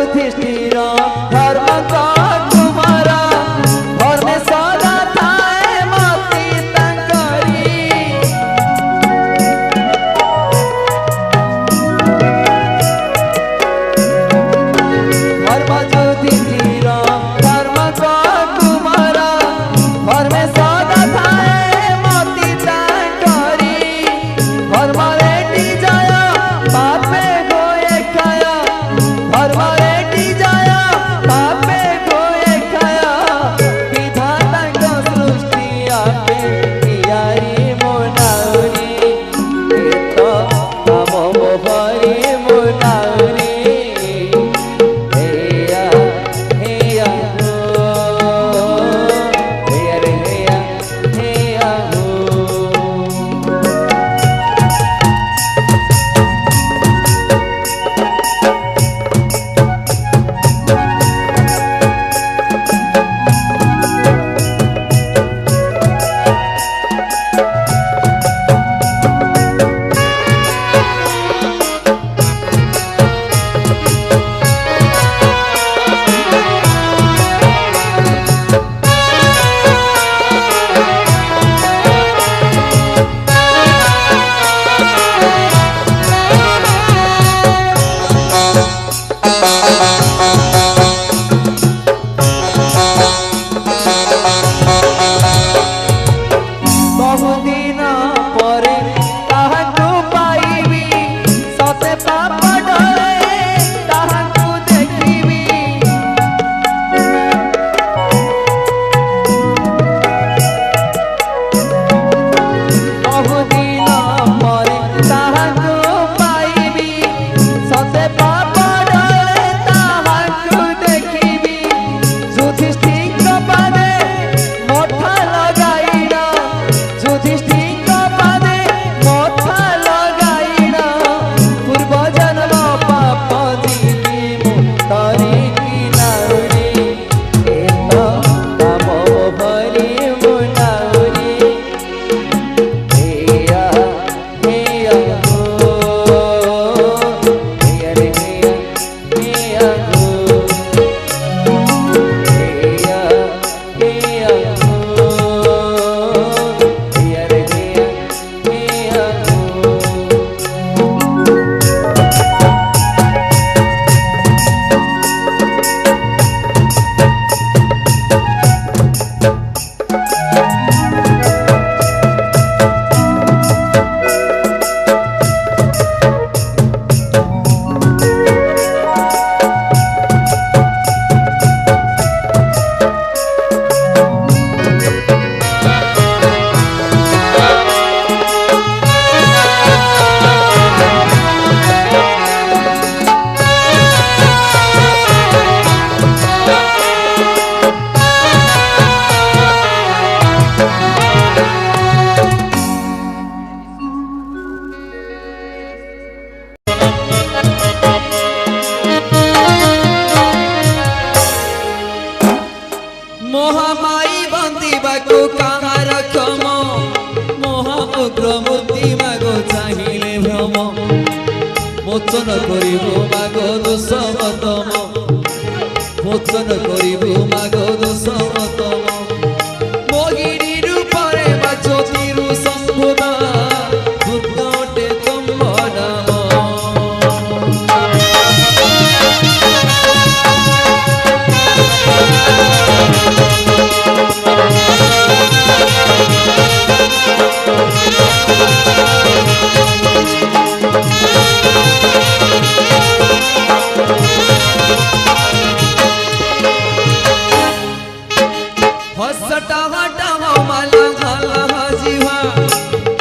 युधिष्ठिर धर्म का कुमारा धर्म सदा थाए मति तंकरी धर्म युधिष्ठिर धर्म का कुमारा धर्म सदा थाए मति तंकरी धर्म रेटी जया पापे गोए खाया धर्म रेटी जया पापे गोए खाया विधाता को सृष्टि आपे कियारी मोनाउरी तो हम मोहरी मोनाउरी हेया हेया हो हेया रे हेया हेया हो बहुदिन परे ताहाकु पाइबी सते पाप डरे ताहाकु देखिबी बहुदिन परे ताहाकु पाइबी सते पाप डरे ताहाकु देखिबी युधिष्ठिर पादे मथा लगाइना युधिष्ठिर पादे मथा लगाइना पूर्व जन्म पाप जीवी मुक्तरी किनाउरी एत काम भरी मुनाउरी हेया हेया हो हेया रे हेया हेया हो हेया हेया हो हेया रे हेया हेया हो मोहमाई बंदिबाको काहार क्षम मोह उग्र मूर्ति मागो चाहिले भ्रम मोचन करिबु मागो दुसमतम मोचन करिबु मागो दुसमतम मोहिनी रूपरे मा ज्योतिरु संभुता बुद्धोटे तम नाम हसटा हटा माला घाला जीवा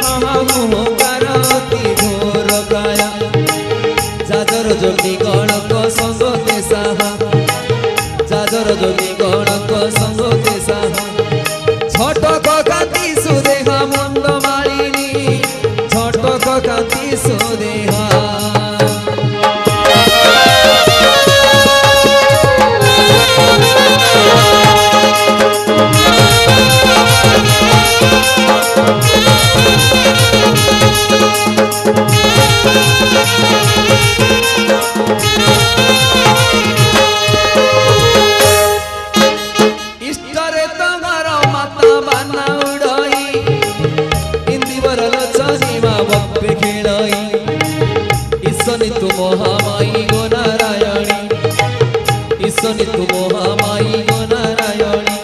हा हो करती घोर काया जाजर जोगी गणक संगते साहा जाजर जोगी गणक संगते साहा छटक कांति सुदेहा मंद मालिनी छटक कांति सुदेहा तू महामाई गो नारायणी ईश्वरी तू महामाई गो नारायणी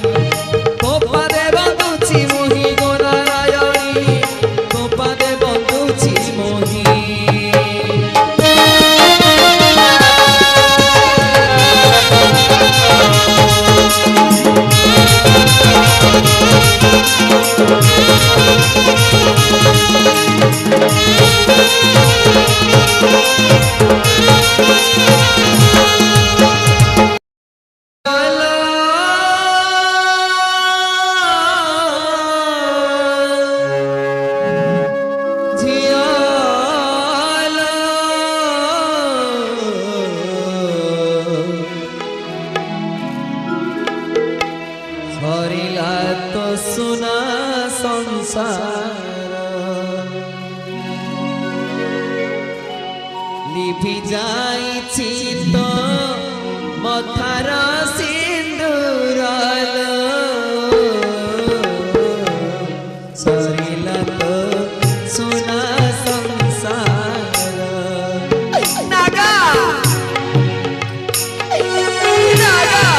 तो पादे बंदुची मोही गो नारायणी तो पादे बंदुची मोही हरिला तो सुना संसार लिभि जाइछि तो मथार सिंदूर सरिला तो सुना संसार नागा नागा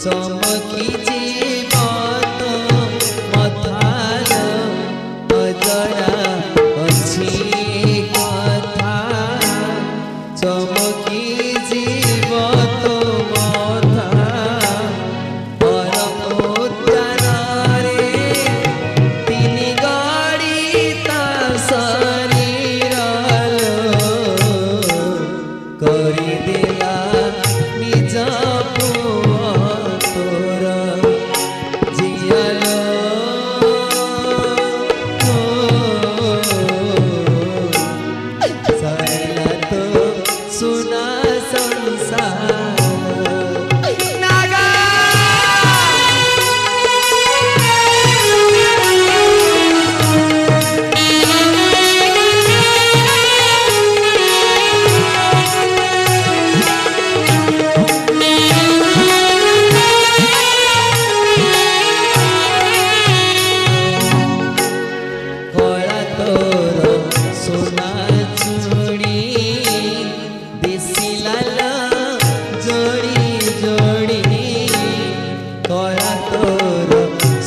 चमकी जीवत मथार अजरा अच्छी कथा चमकी जीवत मथा रे तीन गाड़ी ता शरीर करी देला निज सुना संसार नागा कला तोर सोना चूड़ी जोड़ी जोड़ी कला तोर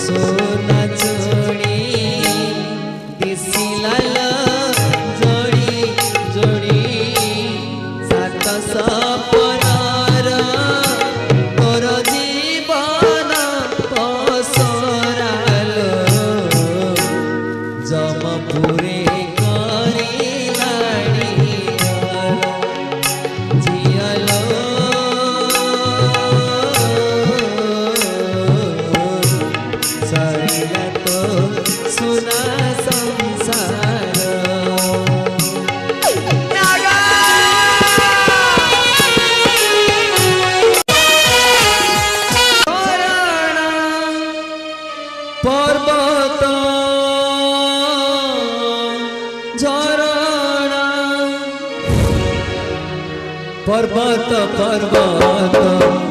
सोना चूड़ी दिसी लाल जोड़ी जोड़ी सात सपनार तोर जीवन पसराल जमपुरे सुना संसार नागा पर्वत झरणा पर्वत पर्वत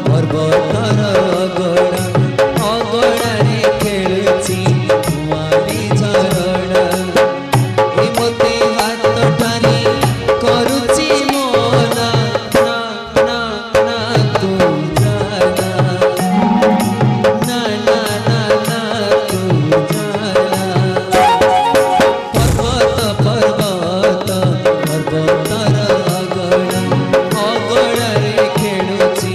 पर्वतर अगड़ा अगड़ा रे खेलुची कुआरी झरणा मते हाथ ठारी करुची मोना ना ना ना तू जाना ना ना ना ना तू जाना पर्वत पर्वत पर्वतर अगड़ा अगड़ा रे खेलुची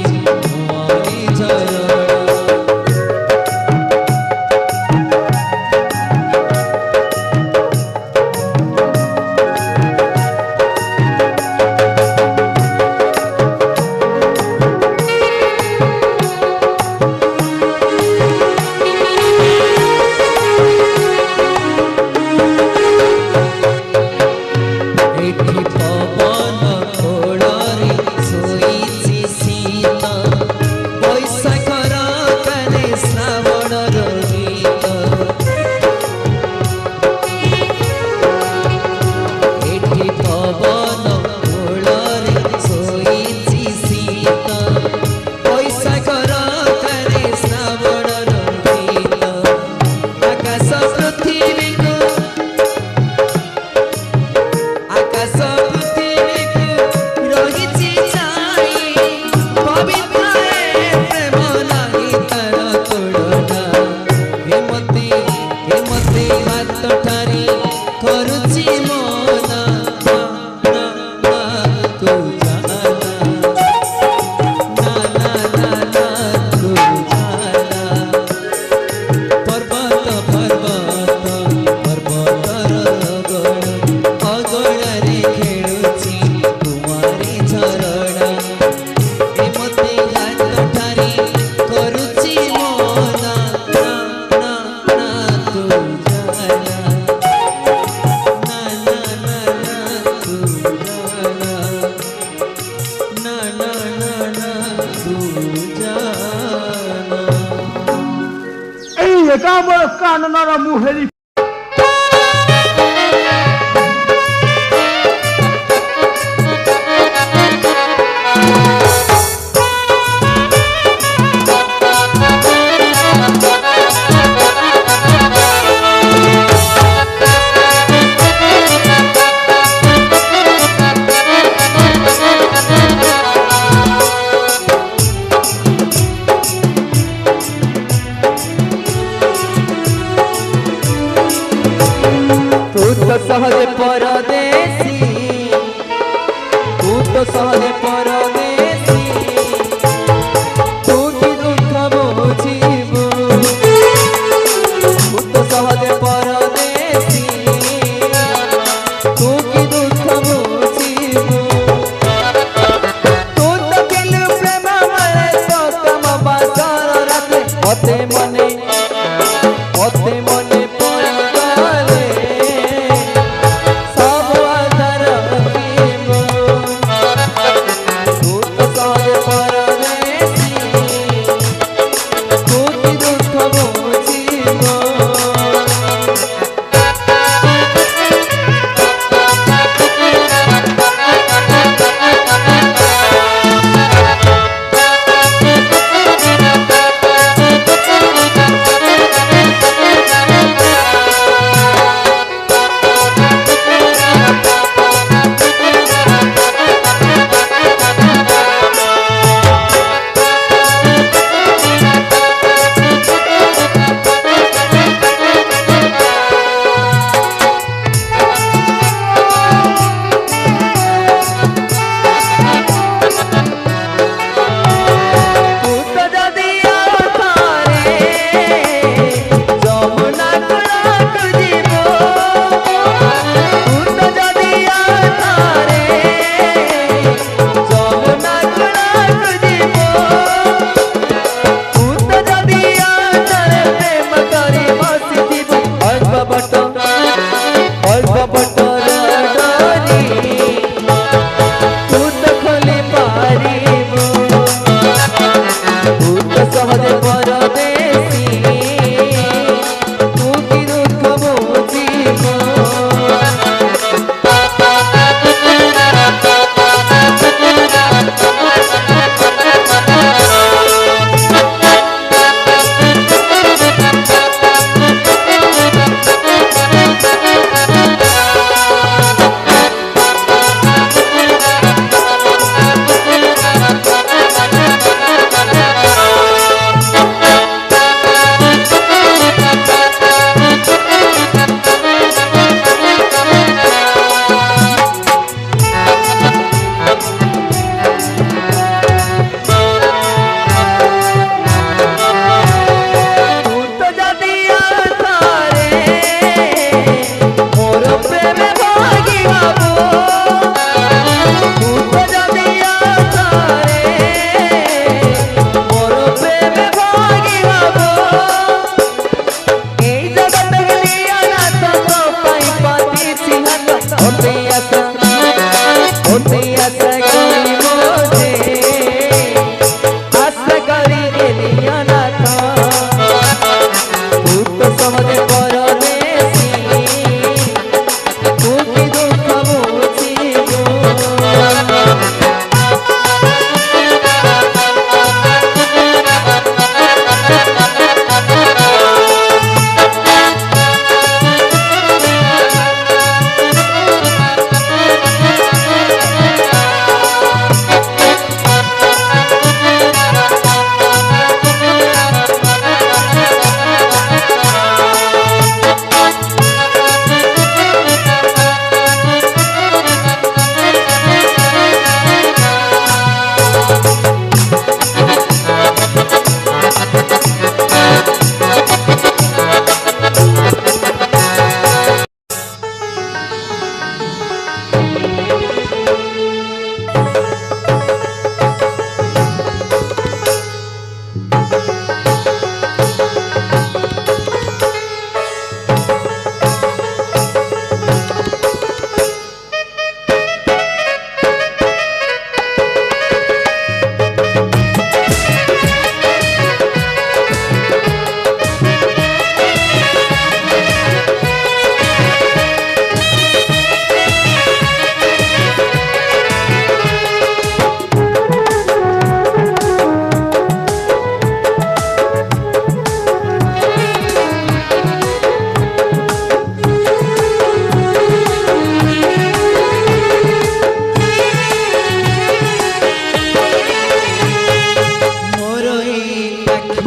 एका बळ कानणारा मुहेरी सहज परदेसी तू तो सहज परदेसी तू की दुख बुझिबू तू तो सहज परदेसी तू की दुख बुझिबू तू तो किलु प्रेम मले तो कम बाजार राते होते मने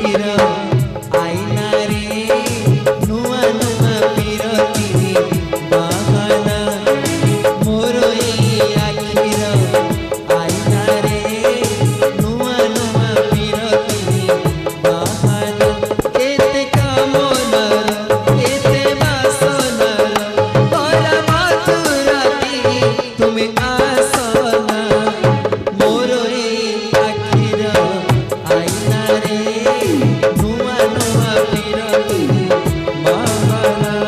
आखिर आईना रे नुआ नुआ पिरती बाहाना मोर ए आखिर आईना रे नुआ नुआ पिरती बाहाना एते कामनार एते बासनार भरा मधुराती तुमे आसना मोर ए आखिर आईना रे नुआ नुआ पिरती बाहाना।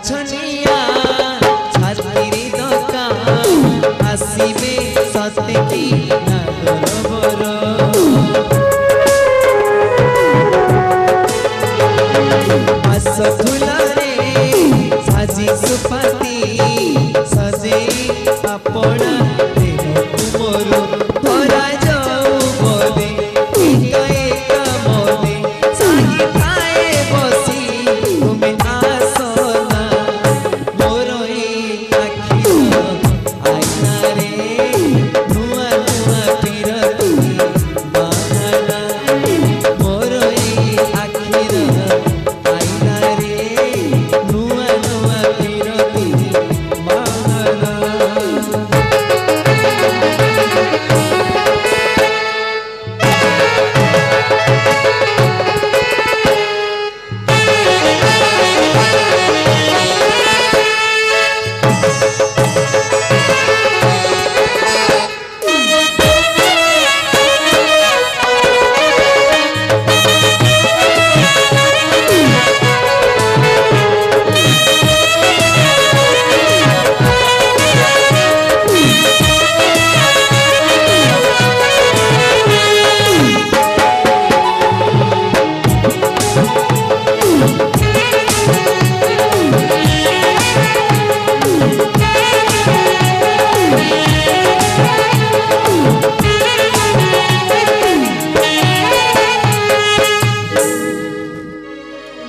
छनिया छातीर दकान आसीबे सते की नागर आस फुलरे साजी सुपाती सजे आपणा देह तुमरो भरा जाऊ बोले एका एका मोले सागी खाए बसी तुमे आसना मोर ए आखिर आईना रे नुआ नुआ पिरती बाहाना मोर ए आखिर आईना रे नुआ नुआ पिरती बाहाना।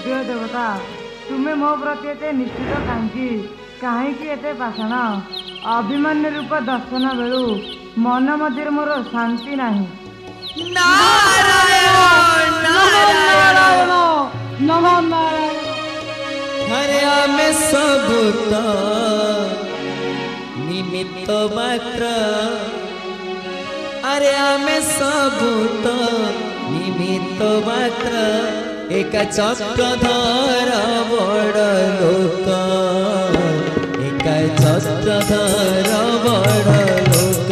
देव देवता तुम्हें मो प्रति एते निश्चित कहीं एते पाषाण अभिमान्य रूप दर्शन बेलू मन मध्य मोर शांति नाही। नारायण नारायण नमो नारायण। हरे आमे सबूत निमित्त मात्र अरे आमे सबूत निमित्त मात्र एक चक्रधर बड़ लोक एक चक्रधर बड़ लोक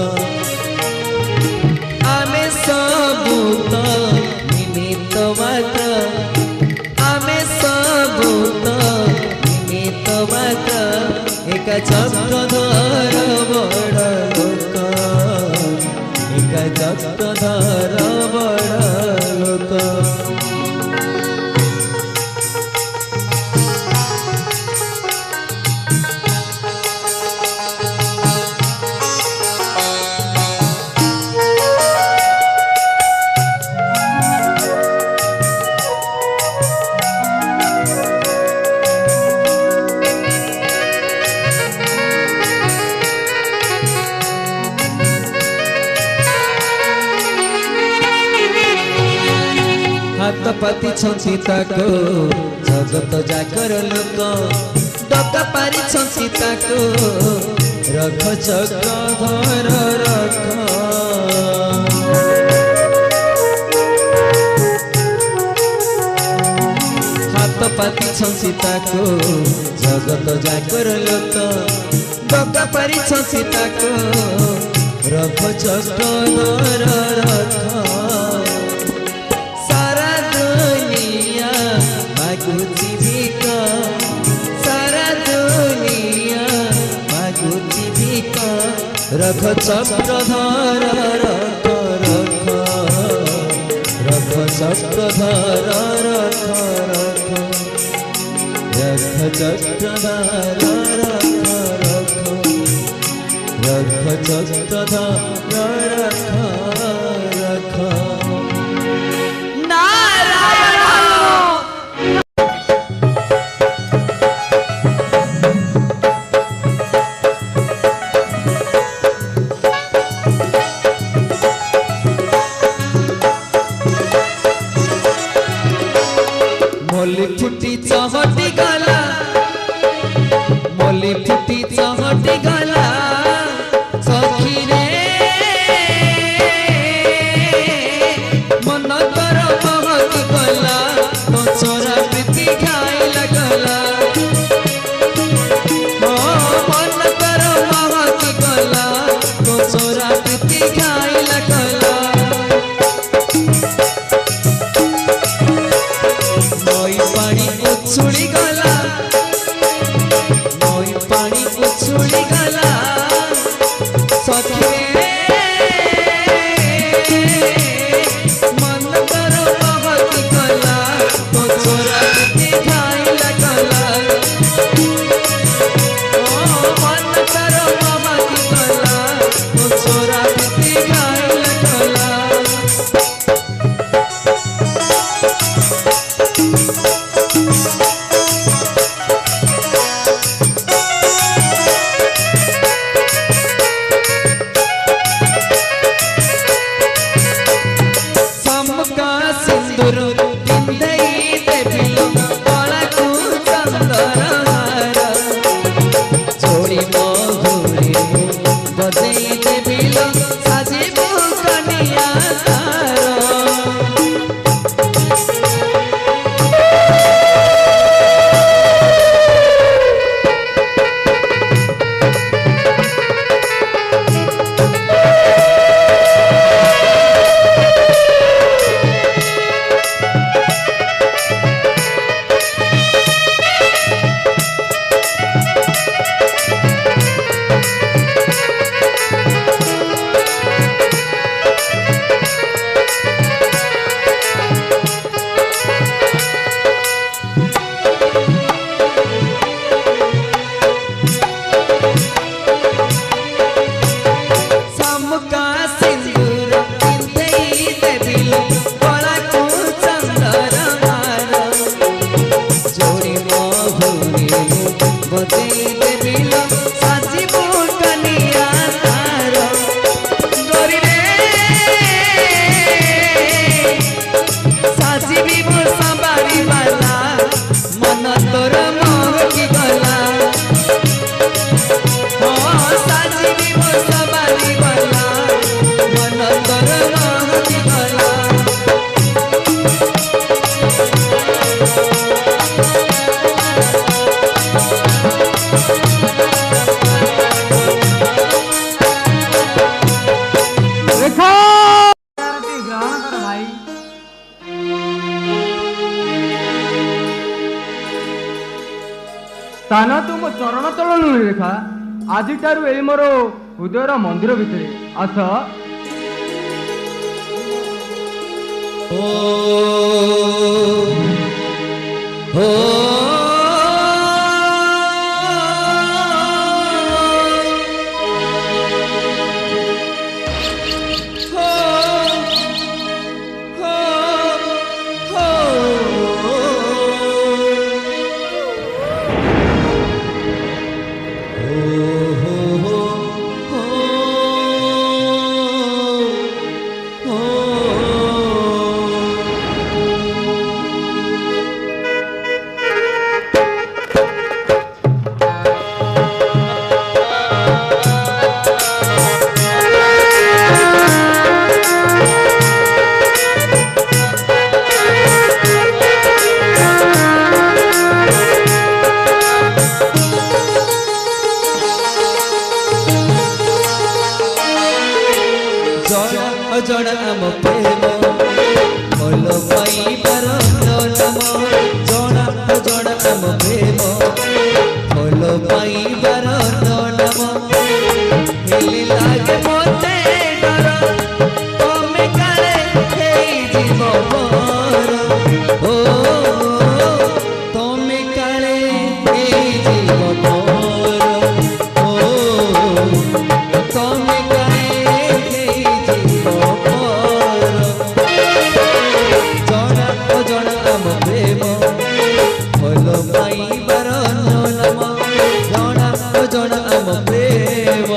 आमे सबूत निमित्त मात्र आमे सबूत निमित्त मात्र एक चक्रधर बड़ लोक एक चक्रधर बड़ लोक। हाथपति सीता को जगत जाकर लोक डका पारी सीता को रख चक्रधर रख हाथपति सीता को जगत जाकर लोक परिछ सीता को रख चक्रधर रथ सारा दुनिया मागुची भिक सारा दुनिया मागुची भिक रख चक्रधर रथ रख चक्रधर रथ रख चक्रधर रथ रख चक्रधर रथ मोली फुटी चहटी गला मोली फुटी चहटी गला सखी रे मन कर महक गला तो छोरा प्रीति खाई लगला मन कर महक गला तो छोरा प्रीति खाई लगला नई पानी उछुड़ी गला नई पानी उछुड़ी गला सखी मन कर महक गला तो छोरा प्रीति खाई लगला मन कर महक गला तो छोरा प्रीति खाई लगला सिंदूर पिंदई देविलो कलाकू चंदर हार छोड़ी महुरी बजई देविलो साजिबू कनिया तार स्थान तुम चरण तल नुहे रेखा आज मोर हृदयर मंदिर भितर आस ଅଜଣା ଆମ ପ୍ରେମ ଭଲ ପାଇବାର ନାମ ଜଣା ଅଜଣା ଆମ ପ୍ରେମ ଭଲ ପାଇବାର ନାମ ହେଲେ ଲାଗେ ମତେ ଡର ତମେ କାଳେ ହେଇଯିବ ମୋର ଓ ତମେ କାଳେ ହେଇଯିବ ମୋର ଓ ତମେ କାଳେ ହେଇଯିବ ମୋର ଜଣା ଅଜଣା ଆମ ପ୍ରେମ ଭଲ ପାଇବାର ନାମ ଜଣା ଅଜଣା ଆମ ପ୍ରେମ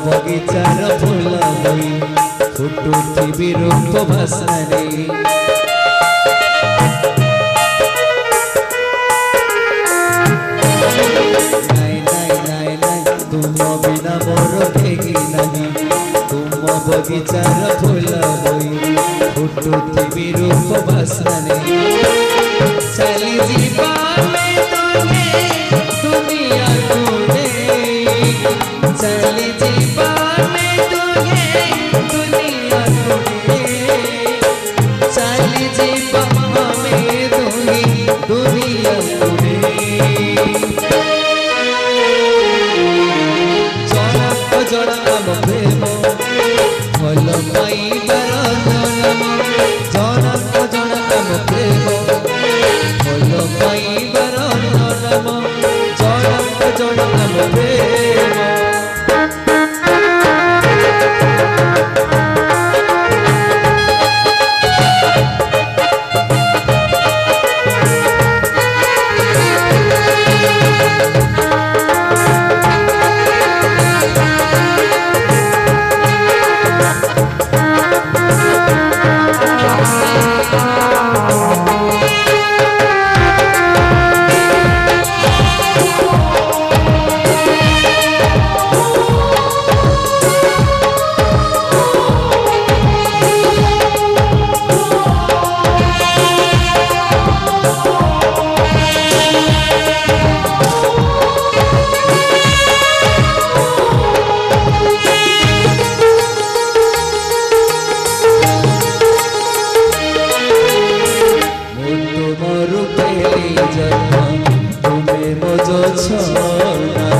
बगीचार फूल होई फुटुथी रूप भाषारे नाई नाई नाई नाई तुम बिना मोर ठेकी नहीं तुम बगीचार फूल होई फुटुथी रूप भाषारे चली जीवा में तुम्हें दुनिया घूमे चली जीवा में तुझे दुनिया घूमे चली जीवा में तुम्हें दुनिया घूमे जड़ा जड़ा हम प्रेम भल पाइबार नाम जड़ा जड़ा हम प्रेम भल पाइबार नाम जड़ा जड़ा हम प्रेम तुम्हें मजो छोड़ा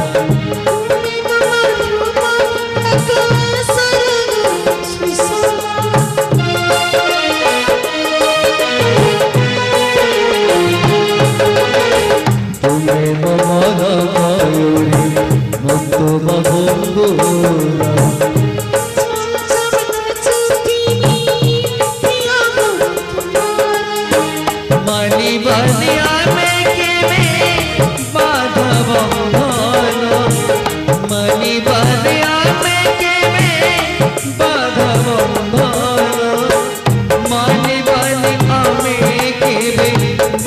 तुम्हें मन मयूरी मुक्त बंगुरा मनी बनिया में के बाधा बंधन मनी बनिया में के बाधा बंधन मनी बनिया में के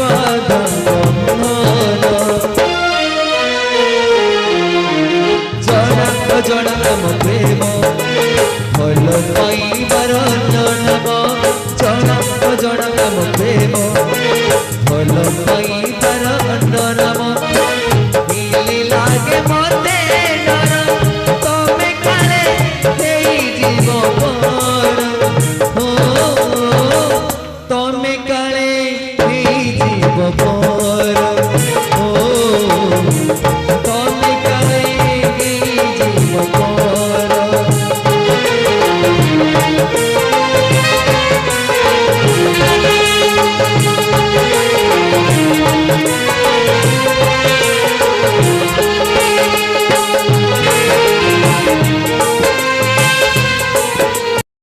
बाधा बंधन जड़ा जड़ा हम प्रेम भल पाइबार